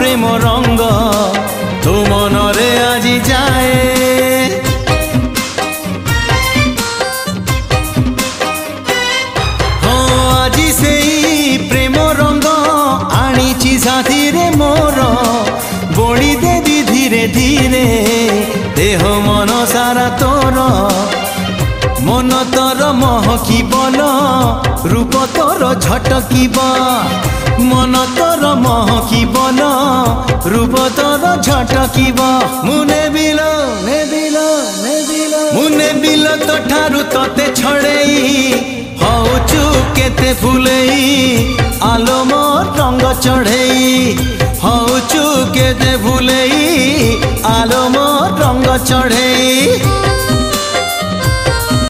प्रेम रंग तो मनरे आजी जाए। हाँ आजी से प्रेम रंग आनी साथी रे मोर बोली देवी धीरे धीरे देह मन सारा तोर। मन तोर महकिब रूप तोर झटकिब मन तोर महकिब रूप तोर झटकिब। मुने बिल मुने बिल तो ठारू तोते छड़ेई हौचु केते फुलेई आलो मोर रंग चढ़ेई हौचु केते फुलेई आलो मोर रंग चढ़ेई।